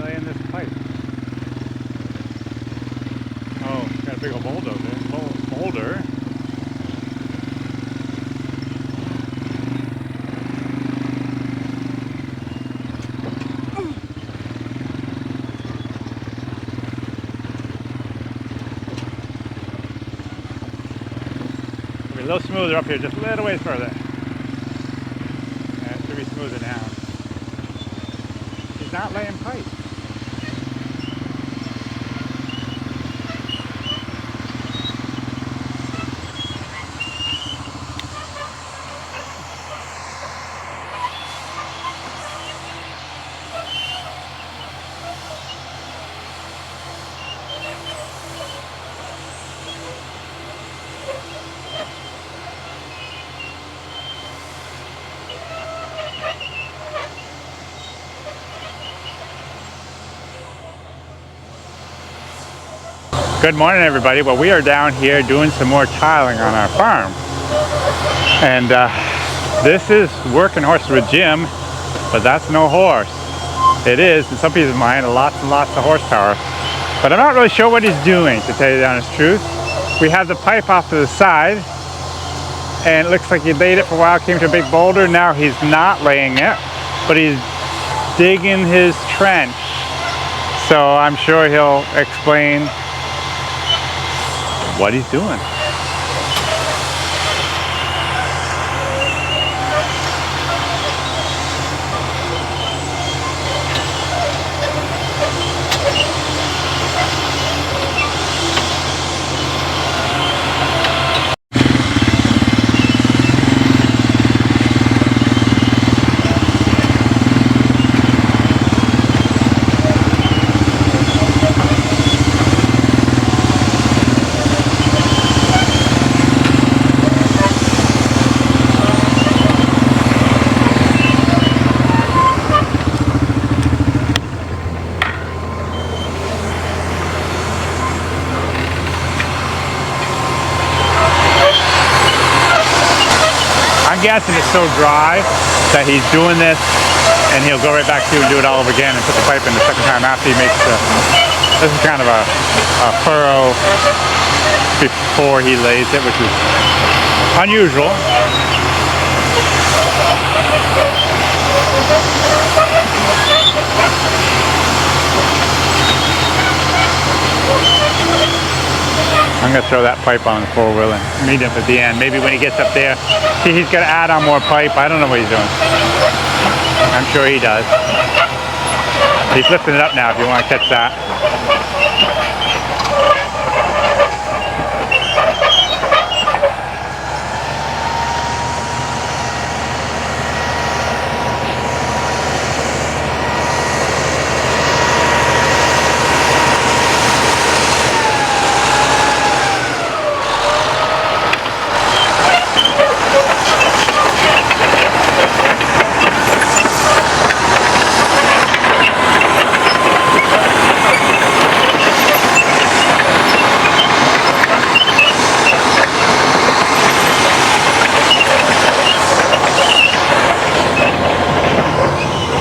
laying this pipe? Oh, got a big old boulder there. Boulder. It'll be a little smoother up here, just a little ways further. Yeah, it should be smoother now. He's not laying pipe. Good morning, everybody. Well, we are down here doing some more tiling on our farm. And this is working horse with Jim, but that's no horse. It is, in some people's mind, lots and lots of horsepower. But I'm not really sure what he's doing, to tell you the honest truth. We have the pipe off to the side, and it looks like he laid it for a while, came to a big boulder. Now he's not laying it, but he's digging his trench. So I'm sure he'll explain what he's doing. I'm guessing it's so dry that he's doing this and he'll go right back to and do it all over again and put the pipe in the second time after he makes the, this is kind of a furrow before he lays it, which is unusual. I'm going to throw that pipe on the four-wheel and meet him at the end. Maybe when he gets up there. See, he's going to add on more pipe. I don't know what he's doing. I'm sure he does. He's lifting it up now if you want to catch that.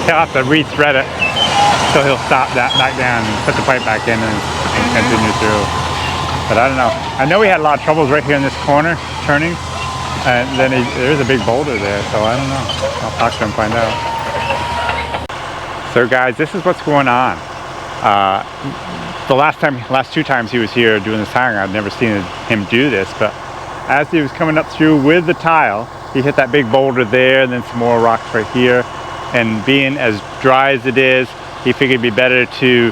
He'll have to re-thread it, so he'll stop that back down and put the pipe back in and continue through. But I don't know. I know we had a lot of troubles right here in this corner, turning, and then there's a big boulder there, so I don't know. I'll talk to him and find out. So guys, this is what's going on. The last two times he was here doing this tiling, I'd never seen him do this, but as he was coming up through with the tile, he hit that big boulder there, and then some more rocks right here. And being as dry as it is, he figured it'd be better to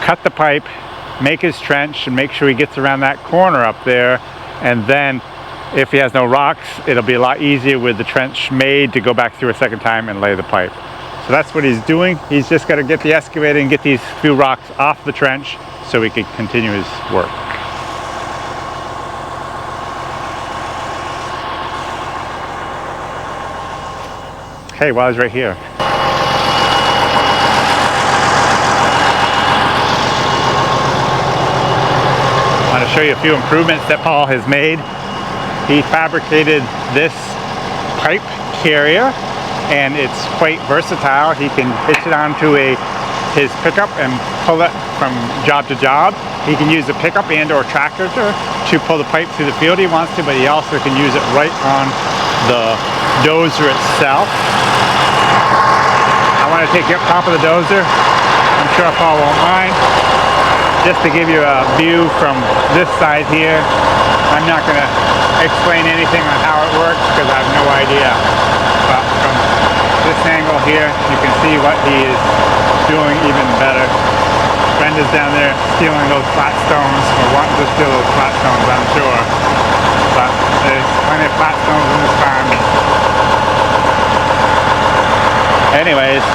cut the pipe, make his trench, and make sure he gets around that corner up there. And then if he has no rocks, it'll be a lot easier with the trench made to go back through a second time and lay the pipe. So that's what he's doing. He's just got to get the excavator and get these few rocks off the trench so he can continue his work. Hey, while he's right here. I want to show you a few improvements that Paul has made. He fabricated this pipe carrier, and it's quite versatile. He can hitch it onto a his pickup and pull it from job to job. He can use a pickup and or tractor to pull the pipe through the field he wants to, but he also can use it right on the dozer itself. I want to take you up top of the dozer. I'm sure Paul won't mind. Just to give you a view from this side here. I'm not going to explain anything on how it works because I have no idea. But from this angle here, you can see what he is doing even better. Brenda's down there stealing those flat stones, or wanting to steal those flat stones, I'm sure. But there's plenty of flat stones in this farm. Anyways,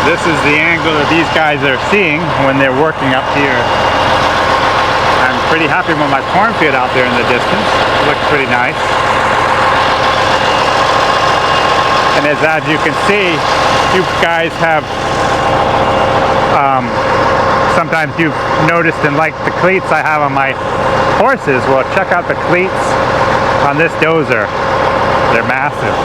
this is the angle that these guys are seeing when they're working up here. I'm pretty happy with my cornfield out there in the distance. It looks pretty nice. And as you can see, you guys have sometimes you've noticed and liked the cleats I have on my horses. Well, check out the cleats on this dozer. They're massive.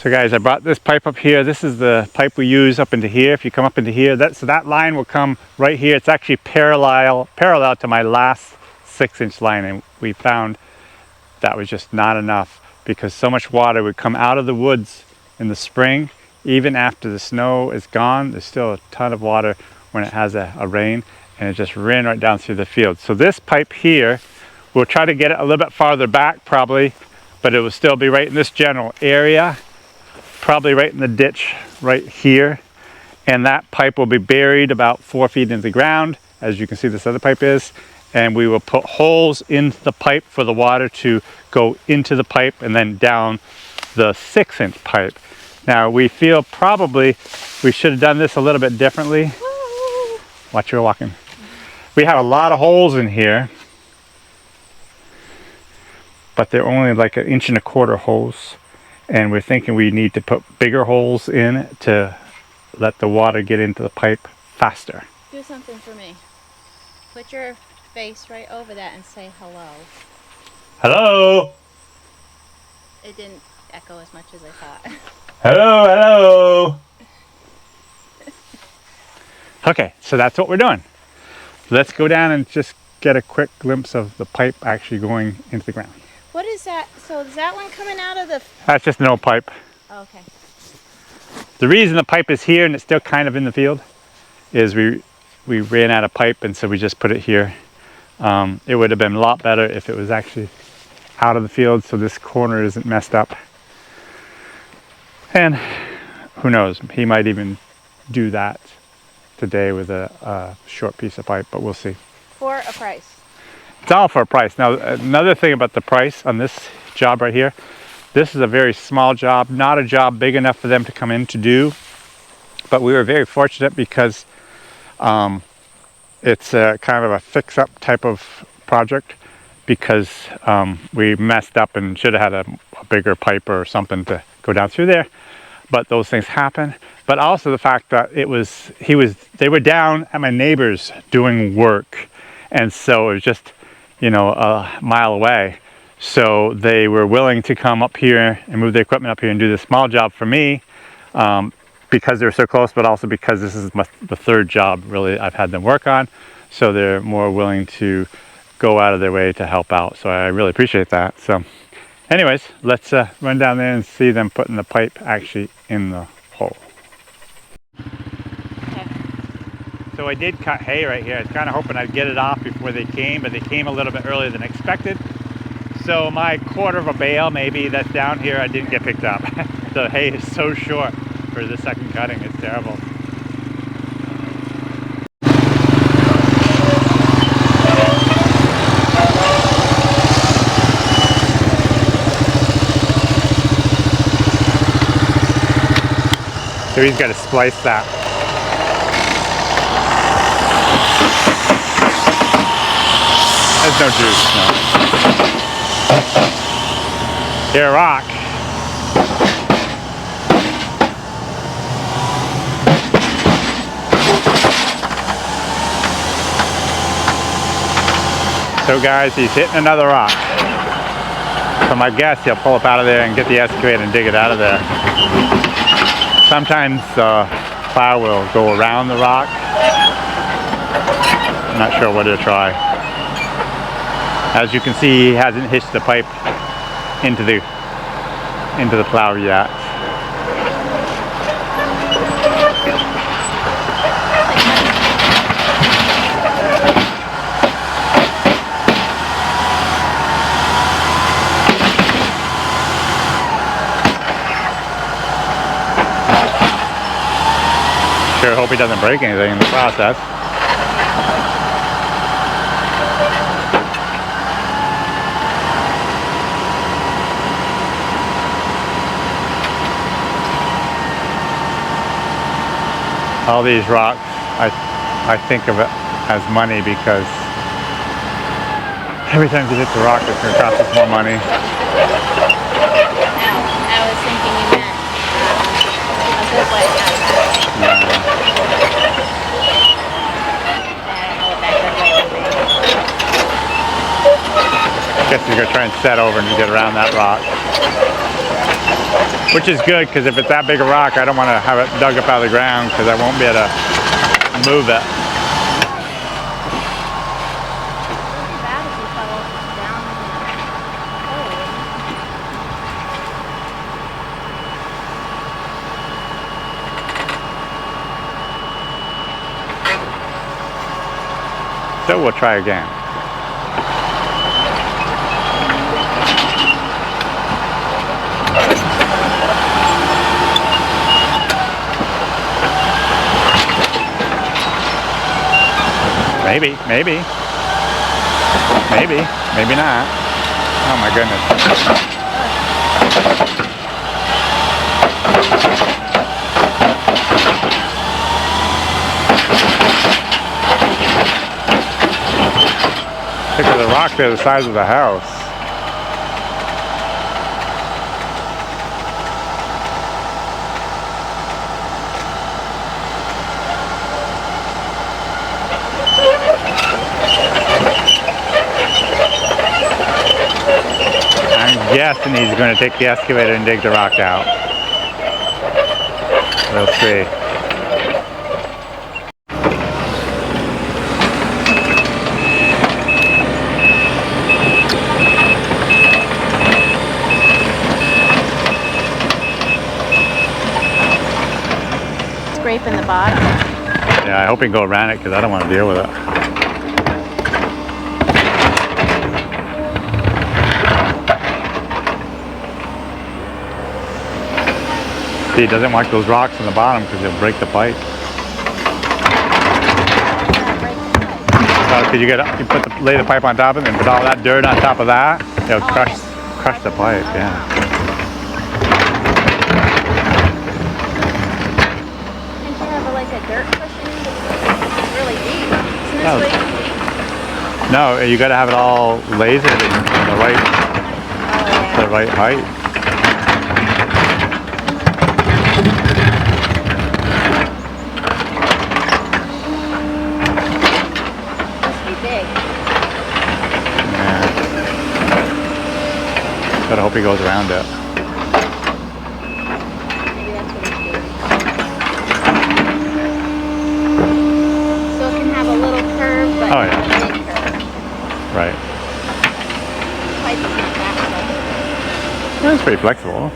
So guys, I brought this pipe up here. This is the pipe we use up into here. If you come up into here, so that line will come right here. It's actually parallel to my last 6-inch line, and we found that was just not enough because so much water would come out of the woods in the spring. Even after the snow is gone, there's still a ton of water when it has a rain, and it just ran right down through the field. So this pipe here, we'll try to get it a little bit farther back probably, but it will still be right in this general area. Probably right in the ditch right here, and that pipe will be buried about 4 feet into the ground, as you can see this other pipe is, and we will put holes in the pipe for the water to go into the pipe and then down the 6-inch pipe. Now we feel probably we should have done this a little bit differently. Watch your walking. We have a lot of holes in here, but they're only like 1.25 inch holes. And we're thinking we need to put bigger holes in to let the water get into the pipe faster. Do something for me. Put your face right over that and say hello. Hello! It didn't echo as much as I thought. Hello, hello! Okay, so that's what we're doing. Let's go down and just get a quick glimpse of the pipe actually going into the ground. What is that? So is that one coming out of the... That's just an old pipe. Oh, okay. The reason the pipe is here and it's still kind of in the field is we ran out of pipe, and so we just put it here. It would have been a lot better if it was actually out of the field so this corner isn't messed up. And who knows, he might even do that today with a short piece of pipe, but we'll see. For a price. It's all for a price. Now, another thing about the price on this job right here, this is a very small job, not a job big enough for them to come in to do, but we were very fortunate because it's a kind of a fix-up type of project, because we messed up and should have had a bigger pipe or something to go down through there, but those things happen. But also the fact that they were down at my neighbor's doing work, and so it was just, you know, a mile away. So they were willing to come up here and move the equipment up here and do this small job for me, because they're so close, but also because this is the third job really I've had them work on. So they're more willing to go out of their way to help out. So I really appreciate that. So anyways, let's run down there and see them putting the pipe actually in the hole. So I did cut hay right here. I was kind of hoping I'd get it off before they came, but they came a little bit earlier than expected. So my 1/4 bale maybe that's down here, I didn't get picked up. The hay is so short for the second cutting, it's terrible. So he's got to splice that. no juice, no. Here, rock. So guys, he's hitting another rock. So my guess, he'll pull up out of there and get the excavator and dig it out of there. Sometimes plow will go around the rock. I'm not sure what he'll try. As you can see, he hasn't hitched the pipe into the plow yet. Sure hope he doesn't break anything in the process. All these rocks, I think of it as money because every time you hit the rock, it's going to cost us more money. No, I was thinking you meant a good way out of that. Yeah. I guess you're going to try and set over and get around that rock. Which is good, because if it's that big a rock, I don't want to have it dug up out of the ground, because I won't be able to move it. So we'll try again. Maybe, maybe not. Oh my goodness. Look at the rock there, the size of the house. I'm guessing he's going to take the excavator and dig the rock out. We'll see. Scraping the bottom. Yeah, I hope he can go around it because I don't want to deal with it. He doesn't like those rocks in the bottom because they'll break the pipe. Because you lay the pipe on top of it and put all that dirt on top of that, it'll crush the pipe. Yeah. Didn't you have like a dirt cushion? It's really deep. Isn't this way deep? No, you got to have it all lasered in the right height. But I hope he goes around it. Maybe that's what he's doing. So it can have a little curve, but not a big curve. Right. The pipe is not that flexible. Well, it's pretty flexible. Well,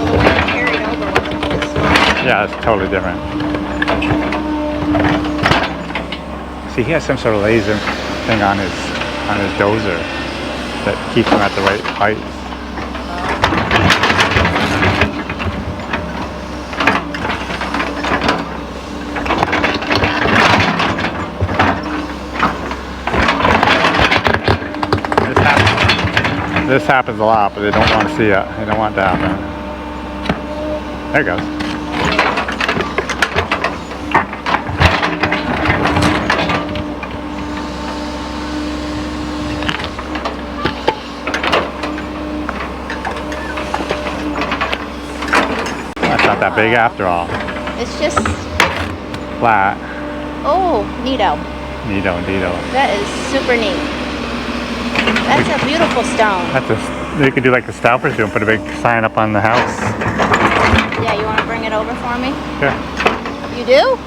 the one that carried over wasn't really small. Yeah, it's totally different. See, he has some sort of laser thing on his dozer that keeps him at the right height. This happens a lot, but they don't want to see it. They don't want it to happen. There it goes. that big after all. It's just, Flat. oh, neato. Neato. That is super neat. That's a beautiful stone. You could do like the Staufers do and put a big sign up on the house. Yeah, you want to bring it over for me? Yeah. You do?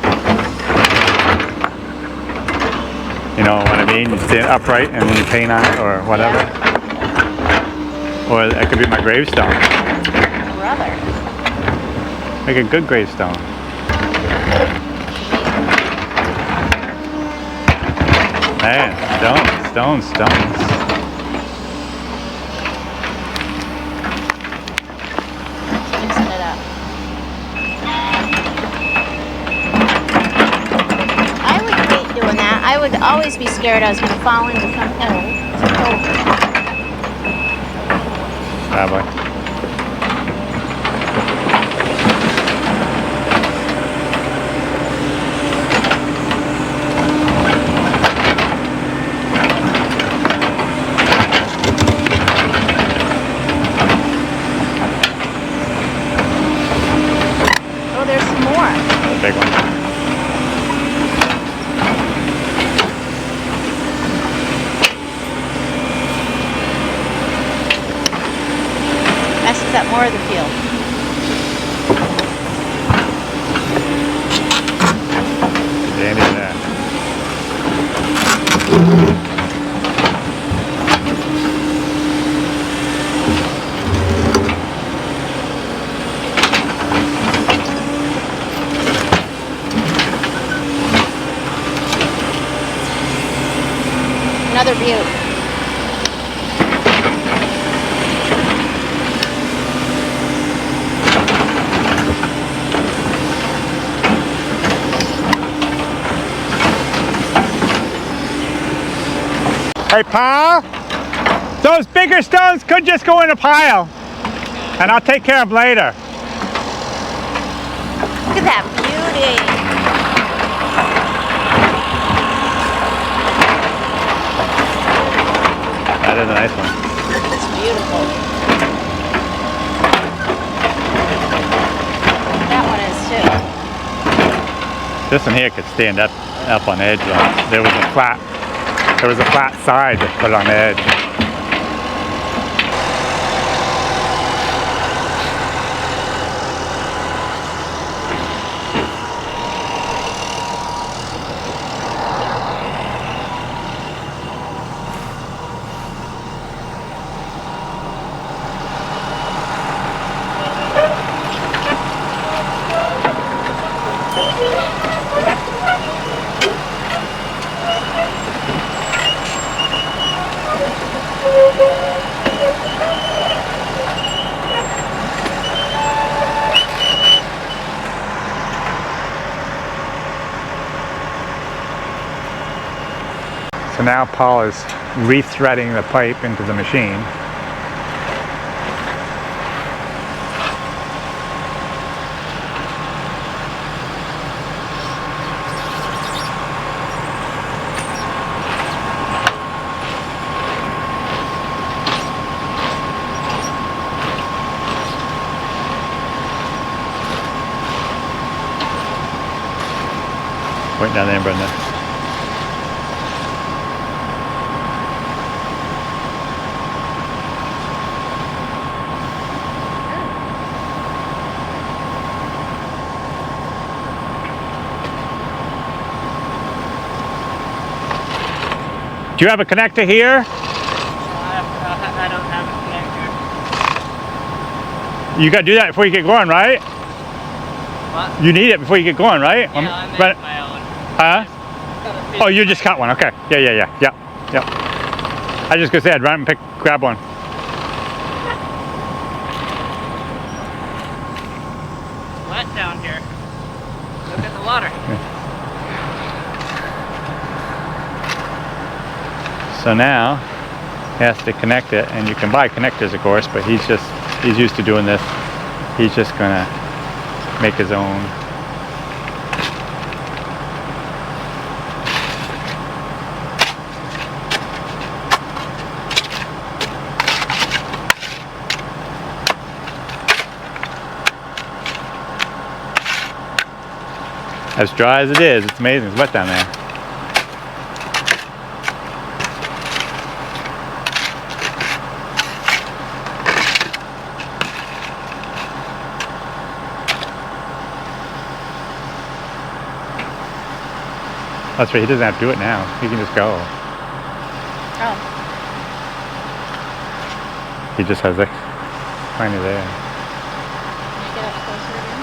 You know what I mean? You stand upright and then you paint on it or whatever. Yeah. Or that could be my gravestone. Brother. Make a good gravestone. Man, stones. Mixing it up. I would hate doing that. I would always be scared I was going to fall into some hole. Probably. Oh, there's some more. A big one. Messes up more of the field. Dandy there. Another view. Hey, Pa, those bigger stones could just go in a pile, and I'll take care of them later. Look at that beauty. That is a nice one. It's beautiful. That one is too. This one here could stand up on edge. There was a flat side to put it on edge. So now Paul is re-threading the pipe into the machine. Wait down there, Brenda. Do you have a connector here? I don't have a connector. You got to do that before you get going, right? What? You need it before you get going, right? Yeah, I made But- my own. Huh? Got a big Oh, you just cut one. Okay. Yeah. I just gonna say I'd run and grab one. wet down here. Look at the water. So now he has to connect it, and you can buy connectors, of course, but he's used to doing this. He's just gonna make his own. As dry as it is, it's amazing. It's wet down there. That's right, he doesn't have to do it now. He can just go. Oh. He just has it plenty there. Can I get up closer again?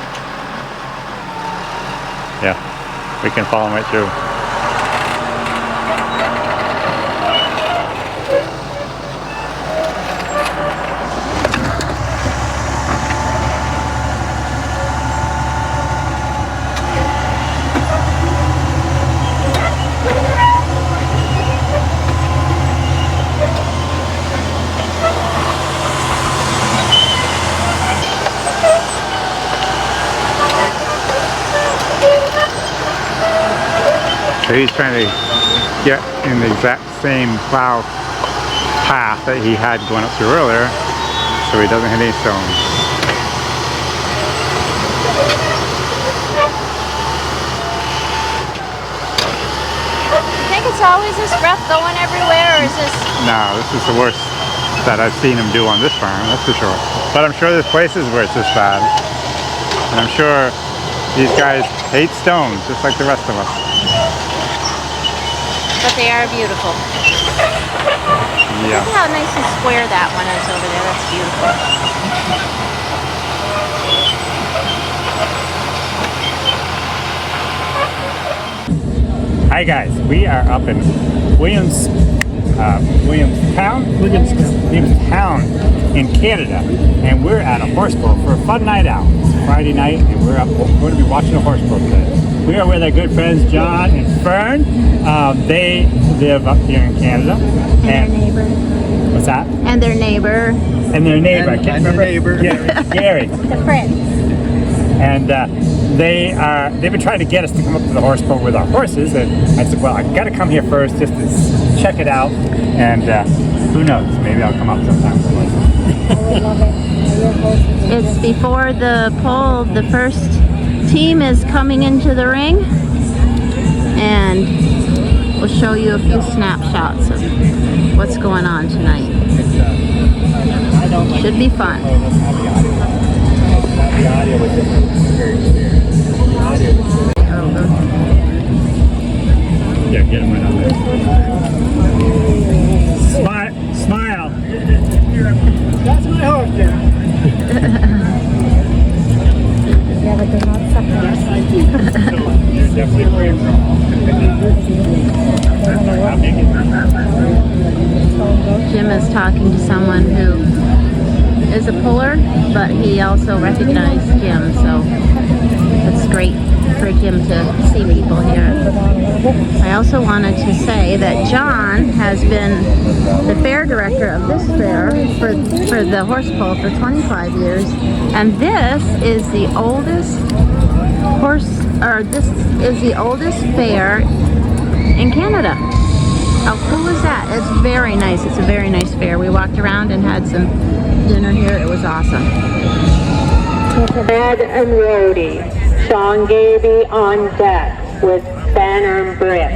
Yeah, we can follow him right through. So he's trying to get in the exact same plow path that he had going up through earlier, so he doesn't hit any stones. You think it's always this rough going everywhere, or is this... No, this is the worst that I've seen him do on this farm, that's for sure. But I'm sure there's places where it's this bad. And I'm sure these guys hate stones, just like the rest of us. But they are beautiful. Yeah. Look how nice and square that one is over there. That's beautiful. Hi guys, we are up in Williamstown in Canada, and we're at a horse boat for a fun night out. It's Friday night, and we're going to be watching a horse boat today. We are with our good friends John and Fern. They live up here in Canada. And their neighbor. What's that? And their neighbor. And their neighbor. I can't remember. Gary. The friend. And they've been trying to get us to come up to the horse boat with our horses, and I said, well, I got to come here first just to check it out, and who knows, maybe I'll come up sometime. I love it. It's before the poll. The first team is coming into the ring, and we'll show you a few snapshots of what's going on tonight. Should be fun. Yeah, get him right on there. Smile. That's my horse there. Yeah, but they're not sucking. Yes, I do. You're definitely brave. Jim is talking to someone who is a puller, but he also recognized Jim, so it's great for Jim to see people here. I also wanted to say that John has been the fair director of this fair for the horse pull for 25 years, and this is the oldest fair in Canada. How cool is that? It's very nice. It's a very nice fair. We walked around and had some dinner here. It was awesome. Ed and Rhodey, Sean Gaby on deck with Banner and Britt.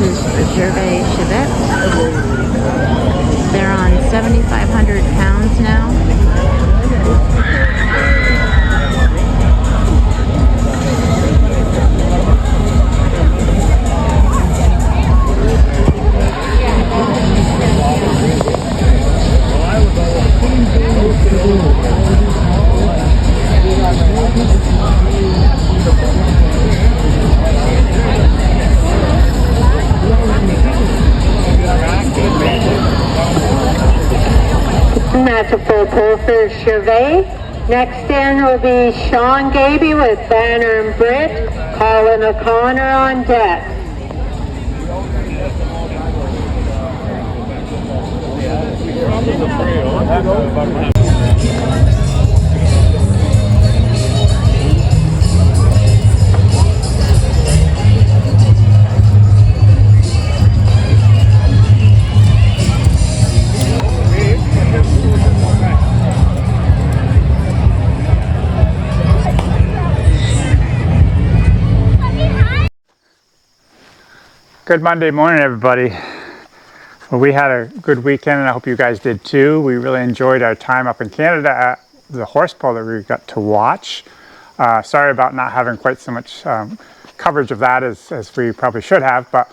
This is the Gervais Chevette. They're on 7,500 pounds now. And that's a full pull for Gervais. Next in will be Sean Gaby with Banner and Britt, Colin O'Connor on deck. Good Monday morning, everybody. Well, we had a good weekend, and I hope you guys did too. We really enjoyed our time up in Canada at the horse pull that we got to watch. Sorry about not having quite so much coverage of that as we probably should have, but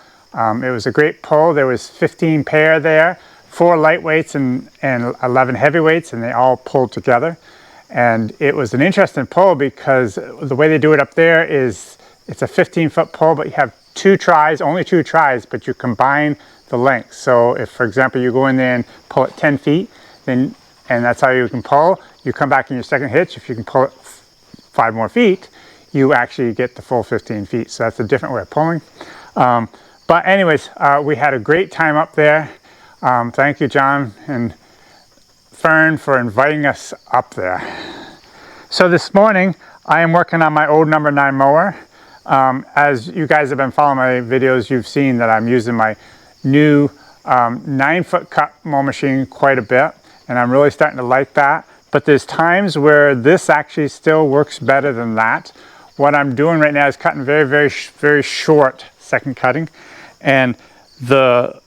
it was a great pull. There was 15 pair there, 4 lightweights and 11 heavyweights, and they all pulled together. And it was an interesting pull because the way they do it up there is it's a 15-foot pull, but you have 2 tries, only 2 tries, but you combine the length. So if, for example, you go in there and pull it 10 feet, then, and that's how you can pull, you come back in your second hitch. If you can pull it 5 more feet, you actually get the full 15 feet. So that's a different way of pulling. But anyways, we had a great time up there. Thank you, John and Fern, for inviting us up there. So this morning, I am working on my old number 9 mower. As you guys have been following my videos, you've seen that I'm using my new 9-foot cut mow machine quite a bit, and I'm really starting to like that. But there's times where this actually still works better than that. What I'm doing right now is cutting very short second cutting, and the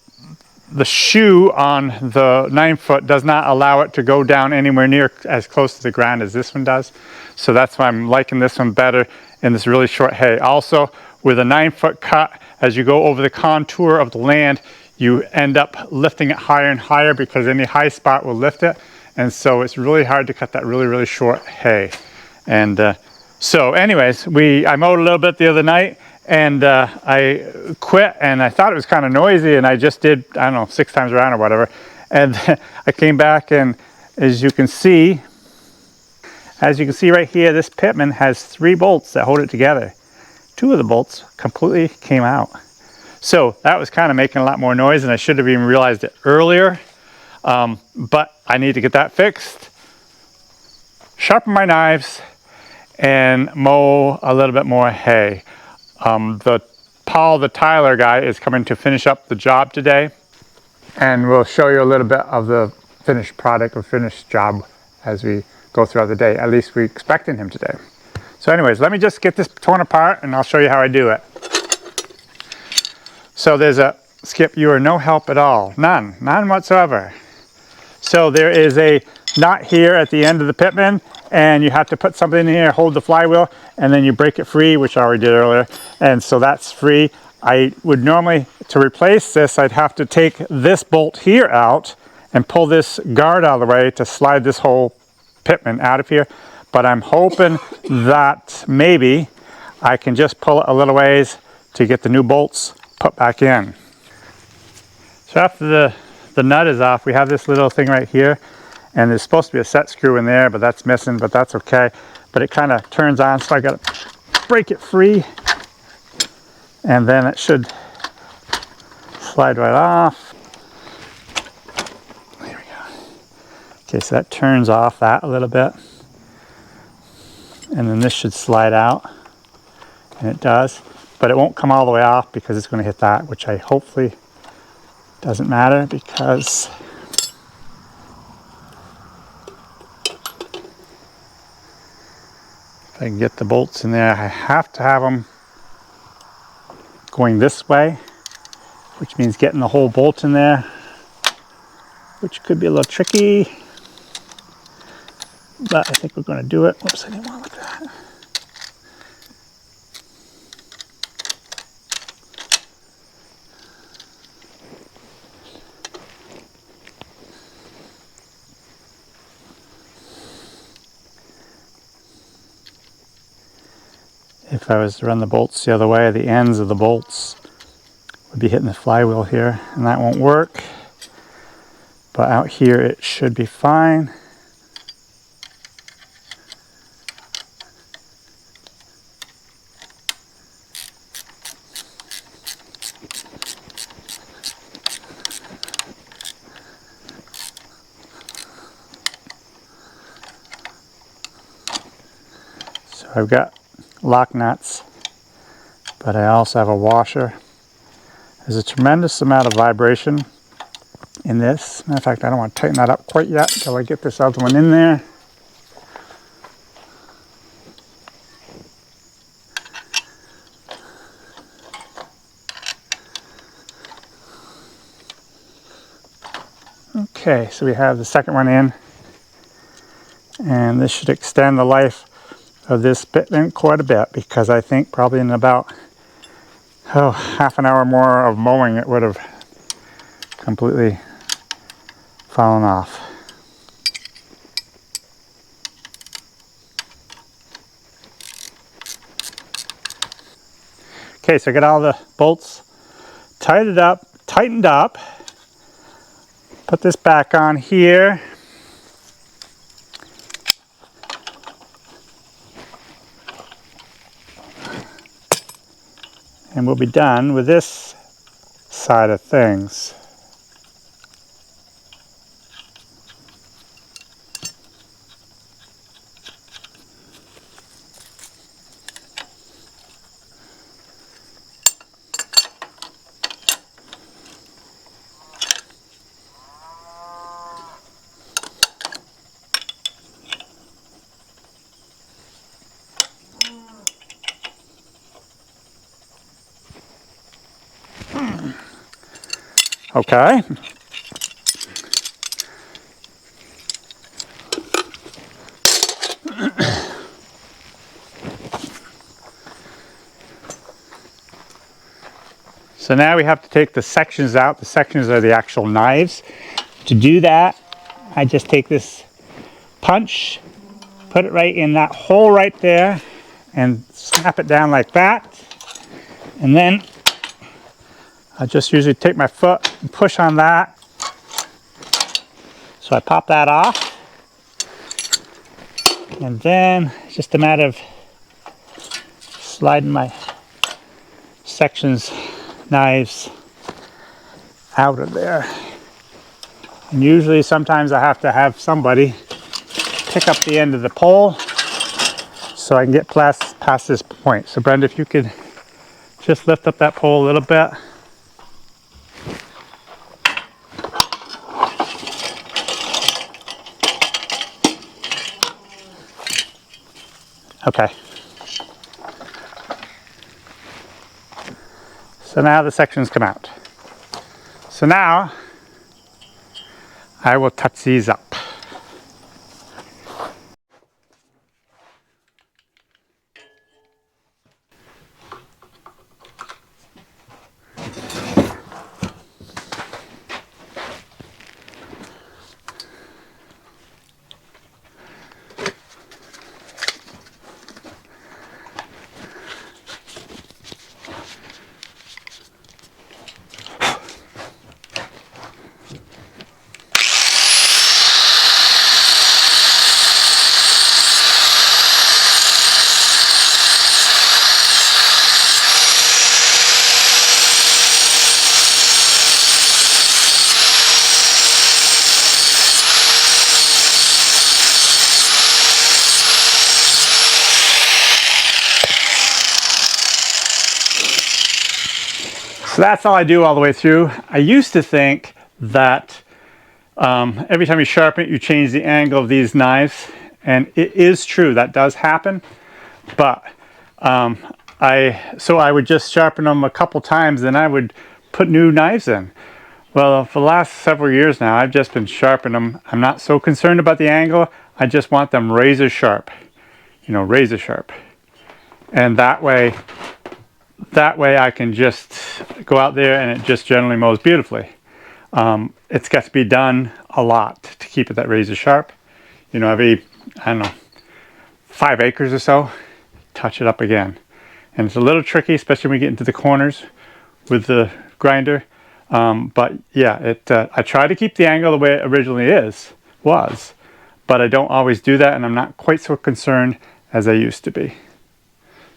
shoe on the 9-foot does not allow it to go down anywhere near as close to the ground as this one does. So that's why I'm liking this one better in this really short hay. Also, with a 9-foot cut, as you go over the contour of the land, you end up lifting it higher and higher because any high spot will lift it. And so it's really hard to cut that really short hay. And so anyways, I mowed a little bit the other night, and I quit, and I thought it was kind of noisy, and I just did, I don't know, 6 times around or whatever. And I came back, and as you can see right here, this pitman has 3 bolts that hold it together. 2 of the bolts completely came out. So that was kind of making a lot more noise, and I should have even realized it earlier. But I need to get that fixed, sharpen my knives, and mow a little bit more hay. Paul, the tiler guy, is coming to finish up the job today, and we'll show you a little bit of the finished product or finished job as we go throughout the day. At least we're expecting him today. So anyways, let me just get this torn apart, and I'll show you how I do it. So there's a Skip, you are no help at all. None whatsoever. So there is a knot here at the end of the pitman, and you have to put something in here, hold the flywheel, and then you break it free, which I already did earlier. And so that's free. I would normally, to replace this, I'd have to take this bolt here out and pull this guard out of the way to slide this whole pitman out of here. But I'm hoping that maybe I can just pull it a little ways to get the new bolts put back in. So after the nut is off, we have this little thing right here, and there's supposed to be a set screw in there, but that's missing, but that's okay. But it kind of turns on, so I got to break it free, and then it should slide right off. There we go. Okay, so that turns off that a little bit, and then this should slide out, and it does, but it won't come all the way off because it's going to hit that, which I hopefully doesn't matter, because if I can get the bolts in there, I have to have them going this way, which means getting the whole bolt in there, which could be a little tricky, but I think we're going to do it. Whoops, I didn't want to look at that. If I was to run the bolts the other way, the ends of the bolts would be hitting the flywheel here, and that won't work. But out here it should be fine. So I've got lock nuts, but I also have a washer. There's a tremendous amount of vibration in this. Matter of fact, I don't want to tighten that up quite yet until I get this other one in there. Okay, so we have the second one in, and this should extend the life of this bit in quite a bit, because I think probably in about half an hour more of mowing it would have completely fallen off. Okay, so I got all the bolts tightened up. Put this back on here. And we'll be done with this side of things. Okay. So now we have to take the sections out. The sections are the actual knives. To do that, I just take this punch, put it right in that hole right there, and snap it down like that. And then I just usually take my foot and push on that. So I pop that off. And then it's just a matter of sliding my sections, knives out of there. And usually sometimes I have to have somebody pick up the end of the pole so I can get past this point. So Brenda, if you could just lift up that pole a little bit. Okay. So now the sections come out. So now I will touch these up. So that's all I do all the way through. I used to think that every time you sharpen it, you change the angle of these knives. And it is true, that does happen. But I would just sharpen them a couple times, then I would put new knives in. Well, for the last several years now, I've just been sharpening them. I'm not so concerned about the angle. I just want them razor sharp. You know, razor sharp. And that way I can just go out there and it just generally mows beautifully. It's got to be done a lot to keep it that razor sharp. You know, every, I don't know, 5 acres or so, touch it up again. And it's a little tricky, especially when we get into the corners with the grinder. But yeah, I try to keep the angle the way it originally was, but I don't always do that, and I'm not quite so concerned as I used to be.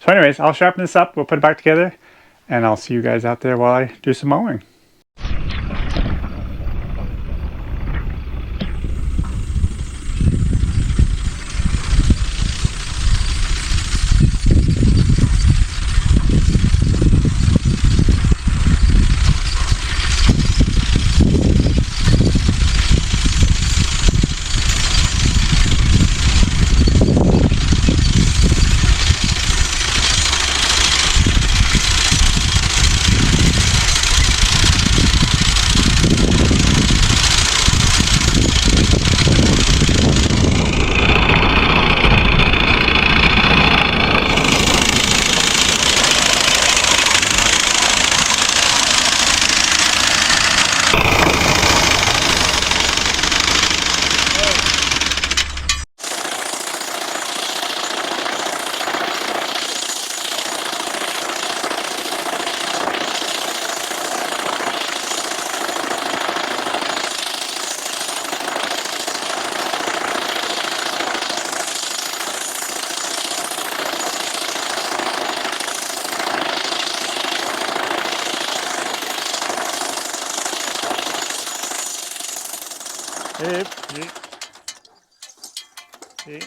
So anyways, I'll sharpen this up, we'll put it back together, and I'll see you guys out there while I do some mowing. Yep, yep, yep.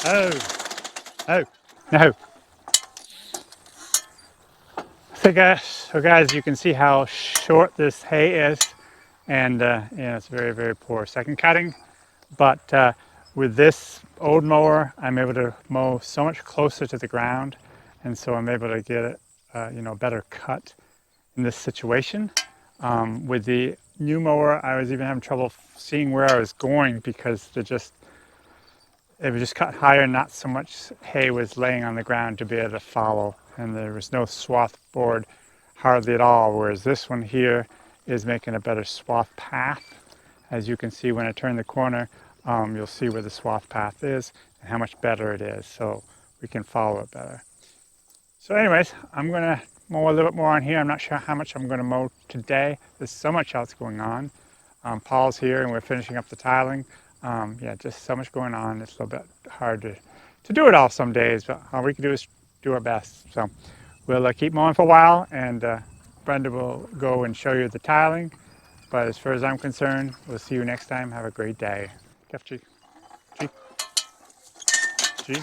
Oh, oh, no. So guys, you can see how short this hay is, and yeah, it's very, very poor second cutting. But with this old mower, I'm able to mow so much closer to the ground, and so I'm able to get it, you know, better cut in this situation. With the new mower, I was even having trouble seeing where I was going because it was just cut higher, not so much hay was laying on the ground to be able to follow, and there was no swath board hardly at all, whereas this one here is making a better swath path. As you can see when I turn the corner, you'll see where the swath path is and how much better it is, so we can follow it better. So anyways, I'm going to mow a little bit more on here. I'm not sure how much I'm going to mow today. There's so much else going on. Paul's here and we're finishing up the tiling. Yeah, just so much going on. It's a little bit hard to do it all some days, but all we can do is do our best. So we'll keep mowing for a while, and Brenda will go and show you the tiling. But as far as I'm concerned, we'll see you next time. Have a great day. G. G. G.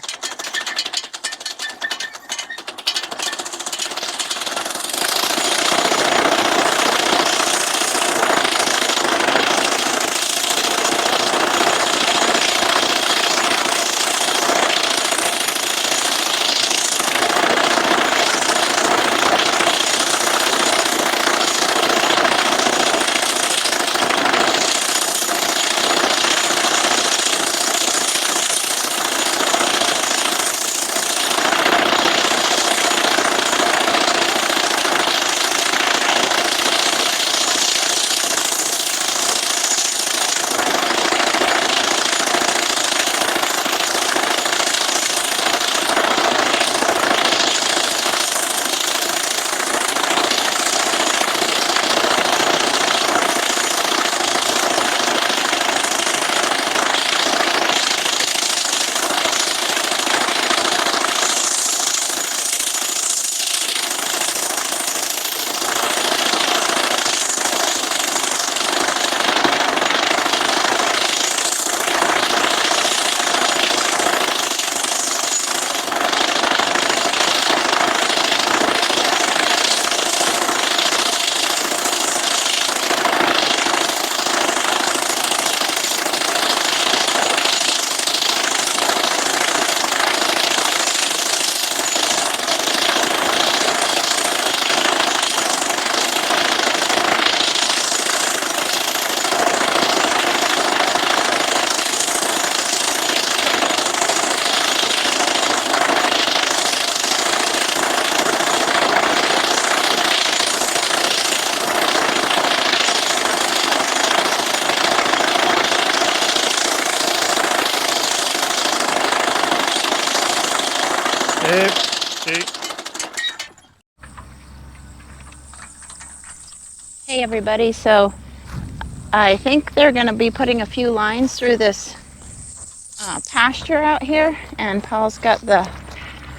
Hey everybody, so I think they're going to be putting a few lines through this pasture out here, and Paul's got the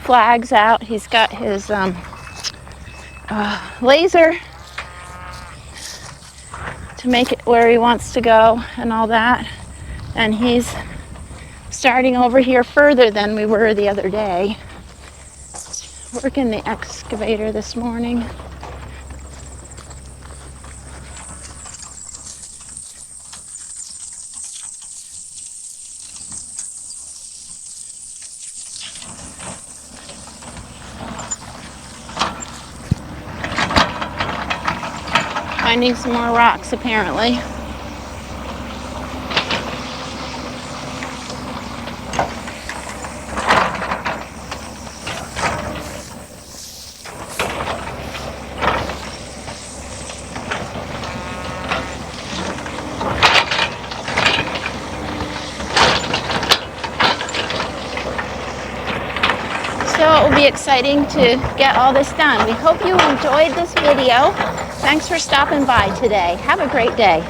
flags out. He's got his laser to make it where he wants to go and all that, and he's starting over here further than we were the other day. Working the excavator this morning. Finding some more rocks apparently. So it will be exciting to get all this done. We hope you enjoyed this video. Thanks for stopping by today. Have a great day.